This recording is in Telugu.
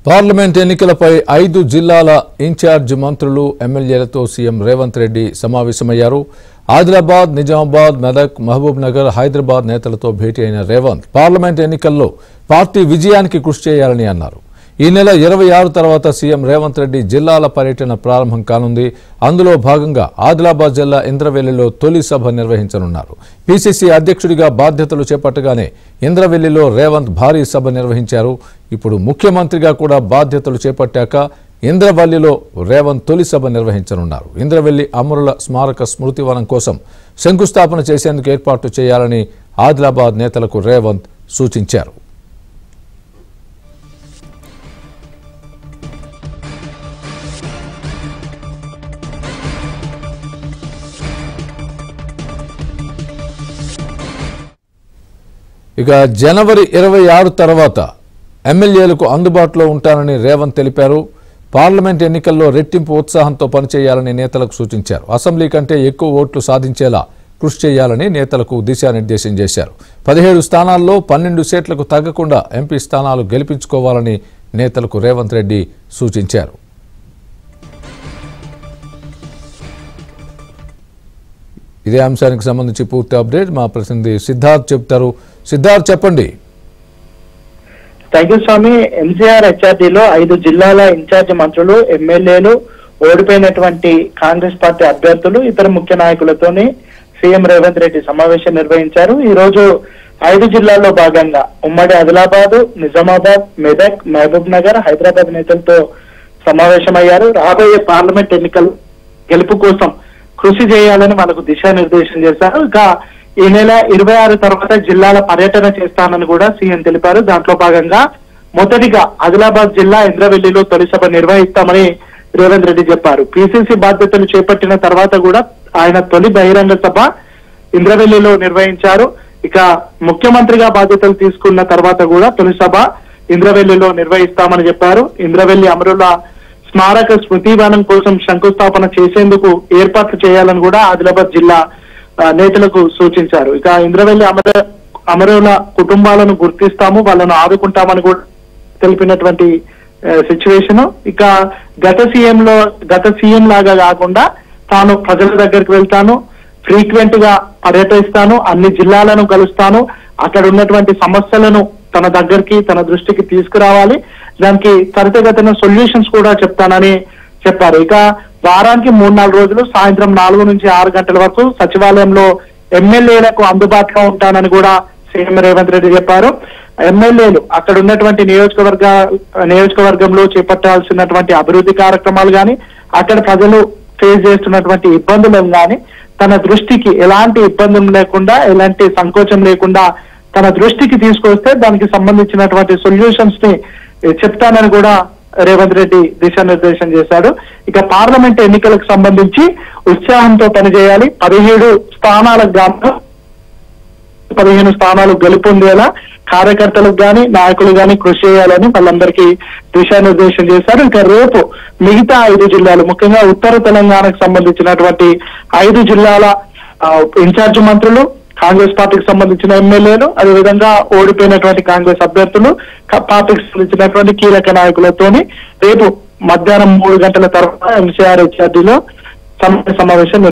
పార్లమెంట్ ఎన్నికలపై 5 జిల్లాల ఇన్ఛార్జ్ మంత్రులు ఎమ్మెల్యేలతో సీఎం రేవంత్ రెడ్డి సమావేశమయ్యారు. ఆదిలాబాద్, నిజామాబాద్, మెదక్, మహబూబ్ నగర్, హైదరాబాద్ నేతలతో భేటీ అయిన రేవంత్ పార్లమెంట్ ఎన్నికల్లో పార్టీ విజయానికి కృషి చేయాలని అన్నారు. ఈ నెల 26 తర్వాత సీఎం రేవంత్ రెడ్డి జిల్లాల పర్యటన ప్రారంభం కానుంది. అందులో భాగంగా ఆదిలాబాద్ జిల్లా ఇంద్రవెల్లిలో తొలి సభ నిర్వహించనున్నారు. పీసీసీ అధ్యక్షుడిగా బాధ్యతలు చేపట్టగానే ఇంద్రవెల్లిలో రేవంత్ భారీ సభ నిర్వహించారు. ఇప్పుడు ముఖ్యమంత్రిగా కూడా బాధ్యతలు చేపట్టాక ఇంద్రవల్లిలో రేవంత్ తొలి సభ నిర్వహించనున్నారు. ఇంద్రవెల్లి అమరుల స్మారక స్మృతివనం కోసం శంకుస్థాపన చేసేందుకు ఏర్పాటు చేయాలని ఆదిలాబాద్ నేతలకు రేవంత్ సూచించారు. ఇక జనవరి 26 తర్వాత ఎమ్మెల్యేలకు అందుబాటులో ఉంటానని రేవంత్ తెలిపారు. పార్లమెంట్ ఎన్నికల్లో రెట్టింపు ఉత్సాహంతో పనిచేయాలని నేతలకు సూచించారు. అసెంబ్లీ కంటే ఎక్కువ ఓట్లు సాధించేలా కృషి చేయాలని నేతలకు దిశానిర్దేశం చేశారు. 17 స్థానాల్లో 12 సీట్లకు తగ్గకుండా ఎంపీ స్థానాలు గెలిపించుకోవాలని నేతలకు రేవంత్ రెడ్డి సూచించారు. ఇదే అంశానికి సంబంధించి పూర్తి అప్డేట్ మా ప్రతినిధి సిద్ధార్థ్ చెప్తారు. సిద్ధార్థ్, చెప్పండి. Thank you Swami. ఎన్సీఆర్ హెచ్ఆర్డీలో 5 జిల్లాల ఇన్ఛార్జ్ మంత్రులు, ఎమ్మెల్యేలు, ఓడిపోయినటువంటి కాంగ్రెస్ పార్టీ అభ్యర్థులు, ఇతర ముఖ్య నాయకులతోని సీఎం రేవంత్ రెడ్డి సమావేశం నిర్వహించారు. ఈ రోజు 5 జిల్లాల్లో భాగంగా ఉమ్మడి ఆదిలాబాద్, నిజామాబాద్, మెదక్, మహబూబ్ నగర్, హైదరాబాద్ నేతలతో సమావేశమయ్యారు. రాబోయే పార్లమెంట్ ఎన్నికలు గెలుపు కోసం కృషి చేయాలని వాళ్ళకు దిశానిర్దేశం చేశారు. ఇక ఈ నెల 26 తర్వాత జిల్లాల పర్యటన చేస్తానని కూడా సీఎం తెలిపారు. దాంట్లో భాగంగా మొదటిగా ఆదిలాబాద్ జిల్లా ఇంద్రవెల్లిలో తొలి సభ నిర్వహిస్తామని రేవంత్ రెడ్డి చెప్పారు. పీసీసీ బాధ్యతలు చేపట్టిన తర్వాత కూడా ఆయన తొలి బహిరంగ సభ ఇంద్రవెల్లిలో నిర్వహించారు. ఇక ముఖ్యమంత్రిగా బాధ్యతలు తీసుకున్న తర్వాత కూడా తొలి సభ ఇంద్రవెల్లిలో నిర్వహిస్తామని చెప్పారు. ఇంద్రవెల్లి అమరుల స్మారక స్మృతివనం కోసం శంకుస్థాపన చేసేందుకు ఏర్పాట్లు చేయాలని కూడా ఆదిలాబాద్ జిల్లా నేతలకు సూచించారు. ఇక ఇంద్రవెల్లి అమరుల కుటుంబాలను గుర్తిస్తాము, వాళ్ళను ఆదుకుంటామని కూడా తెలిపినటువంటి సిచ్యువేషన్. ఇక గత సీఎం లాగా కాకుండా తాను ప్రజల దగ్గరికి వెళ్తాను, ఫ్రీక్వెంట్ గా పర్యటిస్తాను, అన్ని జిల్లాలను కలుస్తాను, అక్కడ ఉన్నటువంటి సమస్యలను తన దగ్గరికి, తన దృష్టికి తీసుకురావాలి, దానికి త్వరితగతిన సొల్యూషన్స్ కూడా చెప్తానని చెప్పారు. ఇక వారానికి 3-4 రోజులు సాయంత్రం 4 నుంచి 6 గంటల వరకు సచివాలయంలో ఎమ్మెల్యేలకు అందుబాటులో ఉంటానని కూడా సీఎం రేవంత్ రెడ్డి చెప్పారు. ఎమ్మెల్యేలు అక్కడ ఉన్నటువంటి నియోజకవర్గంలో చేపట్టాల్సినటువంటి అభివృద్ధి కార్యక్రమాలు కానీ, అక్కడ ప్రజలు ఫేస్ చేస్తున్నటువంటి ఇబ్బందులను కానీ తన దృష్టికి ఎలాంటి ఇబ్బందులు లేకుండా, ఎలాంటి సంకోచం లేకుండా తన దృష్టికి తీసుకొస్తే దానికి సంబంధించినటువంటి సొల్యూషన్స్ ని చెప్తానని కూడా రేవంత్ రెడ్డి దిశానిర్దేశం చేశాడు. ఇక పార్లమెంట్ ఎన్నికలకు సంబంధించి ఉత్సాహంతో పనిచేయాలి, 17 స్థానాలకు గాను 15 స్థానాలు గెలుపొందేలా కార్యకర్తలకు గాని, నాయకులు గాని కృషి చేయాలని వాళ్ళందరికీ దిశానిర్దేశం చేశారు. ఇక రేపు మిగతా 5 జిల్లాలు, ముఖ్యంగా ఉత్తర తెలంగాణకు సంబంధించినటువంటి 5 జిల్లాల ఇన్ఛార్జ్ మంత్రులు, కాంగ్రెస్ పార్టీకి సంబంధించిన ఎమ్మెల్యేలు, అదేవిధంగా ఓడిపోయినటువంటి కాంగ్రెస్ అభ్యర్థులు, పార్టీకి సంబంధించినటువంటి కీలక నాయకులతోని రేపు మధ్యాహ్నం 3 గంటల తర్వాత ఎన్సీఆర్ హెచ్ఆర్డీలో సమావేశం